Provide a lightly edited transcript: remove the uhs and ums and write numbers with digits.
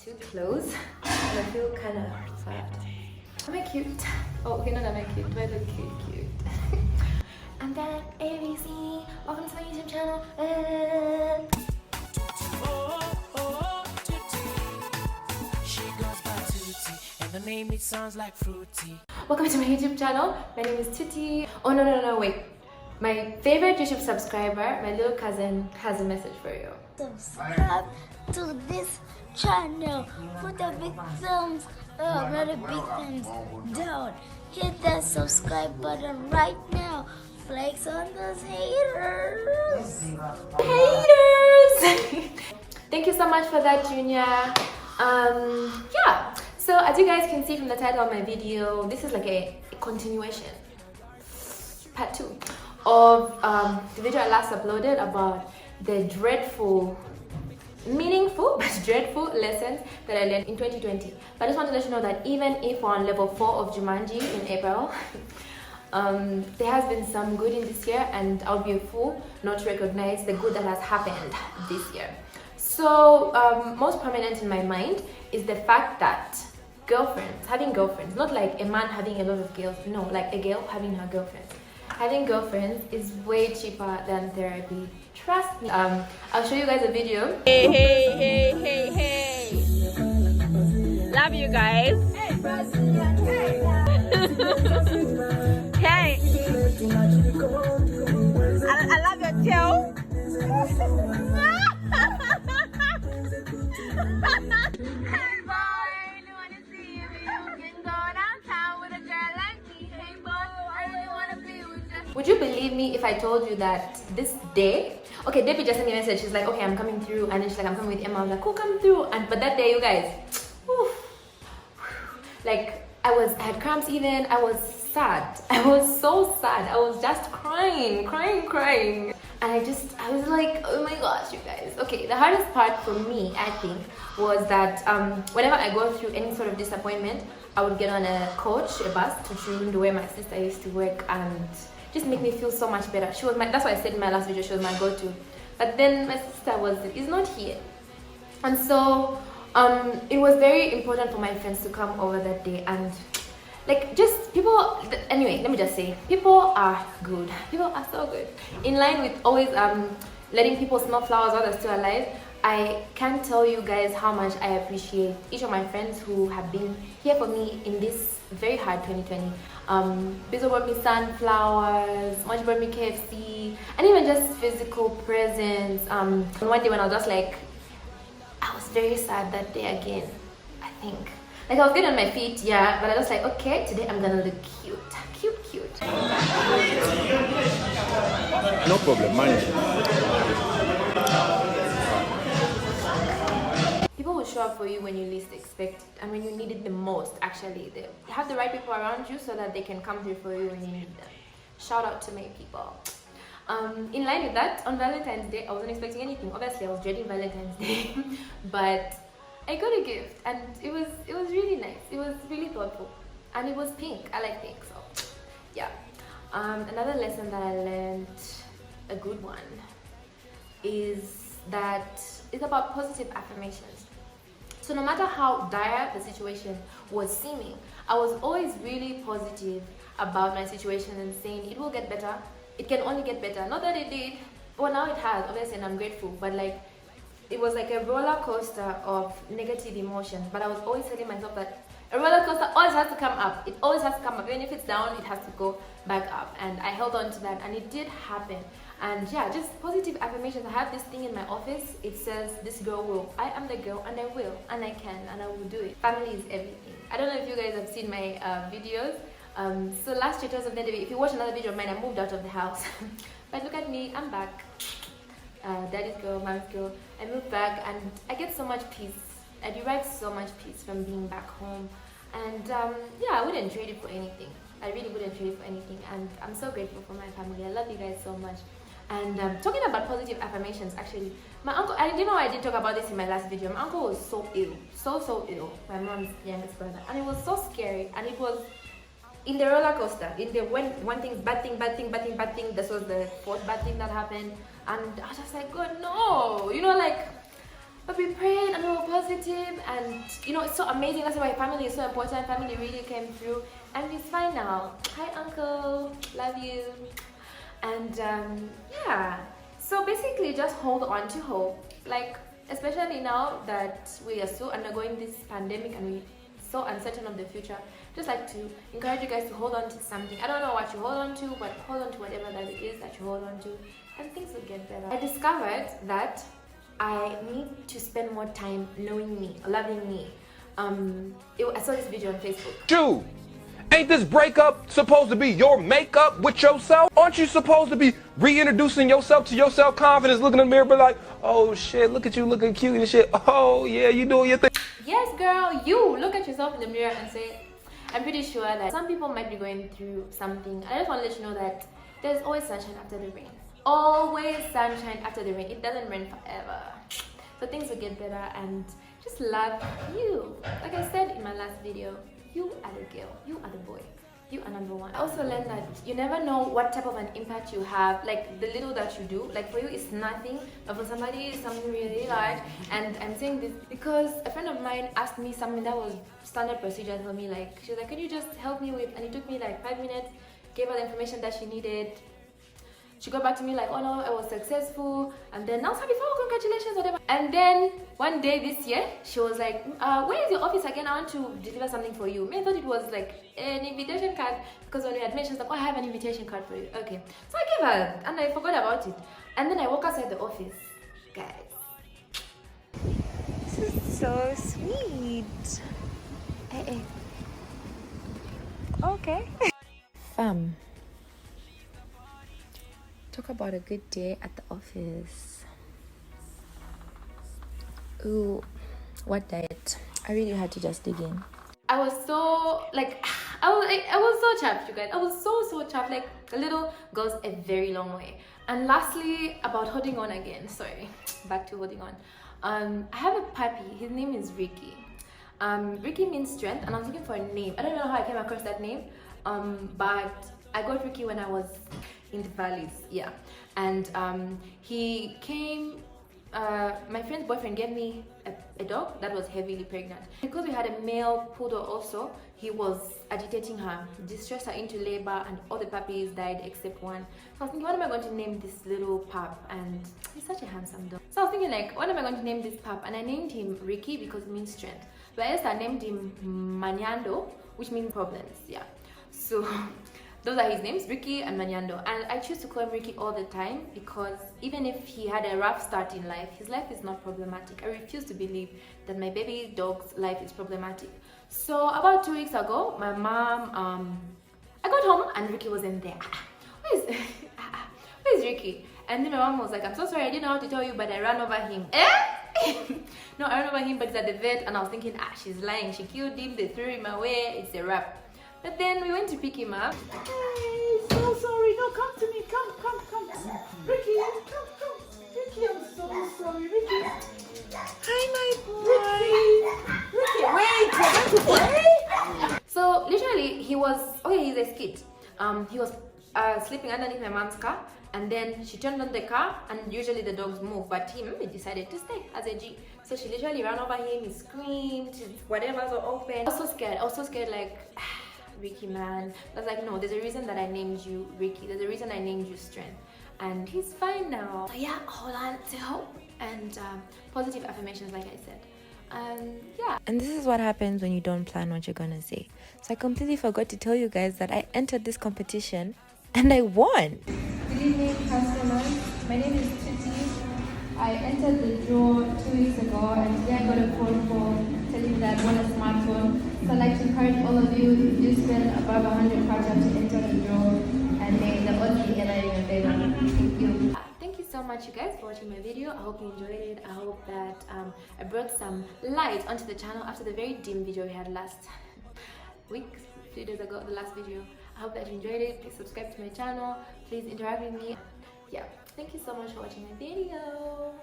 too close and I feel kind of sad. Am I cute? Oh, okay, not am I cute? Do I look cute? And then ABC, welcome to my YouTube channel. She goes by Tuttie, and the name it sounds like fruity. Welcome to my YouTube channel. My name is Tuttie. Oh no, wait. My favorite YouTube subscriber, my little cousin, has a message for you. Subscribe to this channel. Put the big thumbs up, very big thumbs down. Hit that subscribe button right now. Flex on those haters. Haters! Thank you so much for that, Junior. Yeah. So as you guys can see from the title of my video, this is like a continuation, part 2 of the video I last uploaded about the dreadful, meaningful but dreadful lessons that I learned in 2020. But I just want to let you know that even if we're on level 4 of Jumanji in April, there has been some good in this year, and I would be a fool not to recognize the good that has happened this year. So most prominent in my mind is the fact that having girlfriends, not like a man having a lot of girls, no, like a girl having her girlfriends. Having girlfriends is way cheaper than therapy. Trust me. I'll show you guys a video. Hey. Love you guys. Hey. I love your tail. Hey boy, you wanna see if you can go downtown with a girl like me? Hey boy, I really wanna be with you. Would you believe me if I told you that this day, okay, Debbie just sent me a message. She's like, okay, I'm coming through, and then she's like, I'm coming with Emma. I was like, cool, come through. But that day, you guys, like I had cramps even. I was sad. I was so sad. I was just crying. And I was like, oh my gosh, you guys. Okay, the hardest part for me, I think, was that whenever I go through any sort of disappointment, I would get on a coach, a bus to Churundu, where my sister used to work, and just make me feel so much better. That's why I said in my last video, she was my go-to. But then my sister is not here. And so it was very important for my friends to come over that day, and like just people, anyway, let me just say, people are good. People are so good. In line with always letting people smell flowers while they're still alive, I can't tell you guys how much I appreciate each of my friends who have been here for me in this very hard 2020. Bizo brought me sunflowers, Moji brought me KFC, and even just physical presents. One day when I was just like, I was very sad that day again, I think. Like I was good on my feet, yeah, but I was like, okay, today I'm gonna look cute. No problem, manage. People will show up for you when you least expect it, and when you need it the most, actually. They have the right people around you so that they can come through for you when you need them. Shout out to my people. In line with that, on Valentine's Day, I wasn't expecting anything. Obviously, I was dreading Valentine's Day, but I got a gift, and it was really nice. It was really thoughtful, and it was pink. I like pink, so yeah. Another lesson that I learned, a good one, is that it's about positive affirmations. So no matter how dire the situation was seeming, I was always really positive about my situation and saying it will get better. It can only get better. Not that it did. Well, now it has, obviously, and I'm grateful. But like, it was like a roller coaster of negative emotions. But I was always telling myself that a roller coaster always has to come up. It always has to come up. Even if it's down, it has to go back up. And I held on to that, and it did happen. And yeah, just positive affirmations. I have this thing in my office. It says, this girl will. I am the girl, and I will, and I can, and I will do it. Family is everything. I don't know if you guys have seen my videos. So last year, 2020, if you watch another video of mine, I moved out of the house. But look at me, I'm back. Daddy's girl, mom's girl. I moved back, and I get so much peace. I derive so much peace from being back home. And yeah, I wouldn't trade it for anything. I really wouldn't trade it for anything. And I'm so grateful for my family. I love you guys so much. And talking about positive affirmations, actually, my uncle, I didn't know I did talk about this in my last video. My uncle was so ill, so ill, my mom's youngest brother. And it was so scary, and it was in the roller coaster, in the one thing, bad thing, this was the fourth bad thing that happened, and I was just like, God, no, you know, like, But we prayed and we were positive, and you know, it's so amazing. That's why family is so important. Family really came through, and he's fine now. Hi uncle, love you. And yeah, so basically just hold on to hope, like especially now that we are so undergoing this pandemic and we're so uncertain of the future. Just like to encourage you guys to hold on to something. I don't know what you hold on to, but hold on to whatever that it is that you hold on to, and things will get better. I discovered that I need to spend more time knowing me, loving me. I saw this video on Facebook. Dude, ain't this breakup supposed to be your makeup with yourself? Aren't you supposed to be reintroducing yourself to your self-confidence, looking in the mirror, be like, oh shit, look at you looking cute and shit. Oh yeah, you doing your thing. Yes, girl, you look at yourself in the mirror and say, I'm pretty sure that some people might be going through something. I just want to let you know that there's always sunshine after the rain. Always sunshine after the rain. It doesn't rain forever. So things will get better, and just love you. Like I said in my last video, you are the girl, you are the boy, you are number one. I also learned that you never know what type of an impact you have. Like the little that you do, like for you it's nothing, but for somebody it's something really large. And I'm saying this because a friend of mine asked me something that was standard procedure for me. Like she was like, could you just help me with, and it took me like 5 minutes, gave her the information that she needed. She got back to me like, oh no, I was successful. And then I was happy, oh, congratulations, whatever. And then one day this year, she was like, where is your office again? I want to deliver something for you. Me, I thought it was like an invitation card, because when we had mentioned, like, oh, I have an invitation card for you. Okay. So I gave her, and I forgot about it. And then I walk outside the office. Guys, this is so sweet. Hey. Okay. Talk about a good day at the office. Ooh, what diet? I really had to just dig in. I was so like, I was so chuffed, you guys. I was so chuffed. Like a little goes a very long way. And lastly, about holding on again. Sorry, back to holding on. I have a puppy. His name is Ricky. Ricky means strength, and I was looking for a name. I don't know how I came across that name. But I got Ricky when I was in the valleys, yeah. And he came, my friend's boyfriend gave me a dog that was heavily pregnant. Because we had a male poodle also, he was agitating her, distressed her into labor, and all the puppies died except one. So I was thinking, what am I going to name this little pup? And he's such a handsome dog. So I was thinking like, what am I going to name this pup? And I named him Ricky because it means strength. But I named him Manyando, which means problems, yeah. So those are his names, Ricky and Manyando. And I choose to call him Ricky all the time because even if he had a rough start in life, his life is not problematic. I refuse to believe that my baby dog's life is problematic. So about 2 weeks ago, my mom, I got home and Ricky wasn't there. Where's Ricky? And then my mom was like, I'm so sorry, I didn't know how to tell you, but I ran over him. No, I ran over him, but he's at the vet, and I was thinking, she's lying. She killed him, they threw him away, it's a wrap. But then we went to pick him up. Hey, so sorry. No, come to me. Come. Ricky, come. Ricky, I'm so sorry. Ricky. Hi, my boy. Ricky, wait, you're going to play? So literally, he was, okay, he's a skit. He was sleeping underneath my mom's car, and then she turned on the car, and usually the dogs move, but he decided to stay as a G. So she literally ran over him, he screamed, whatever was open. I was so scared, like, Ricky, man. I was like, no, there's a reason that I named you Ricky. There's a reason I named you Strength. And he's fine now. So yeah, hold on to hope and positive affirmations, like I said. Yeah. And this is what happens when you don't plan what you're gonna say. So I completely forgot to tell you guys that I entered this competition and I won. Good evening, customers. My name is Tuttie. I entered the draw 2 weeks ago, and today I got a phone call telling me that I won a smartphone. So I'd like to encourage all of you, if you spend above 100 pounds to enter the draw, and may the odds be ever in your favor. Thank you. Thank you so much, you guys, for watching my video. I hope you enjoyed it. I hope that I brought some light onto the channel after the very dim video we had last week, 3 days ago, the last video. I hope that you enjoyed it. Please subscribe to my channel. Please interact with me. Yeah, thank you so much for watching my video.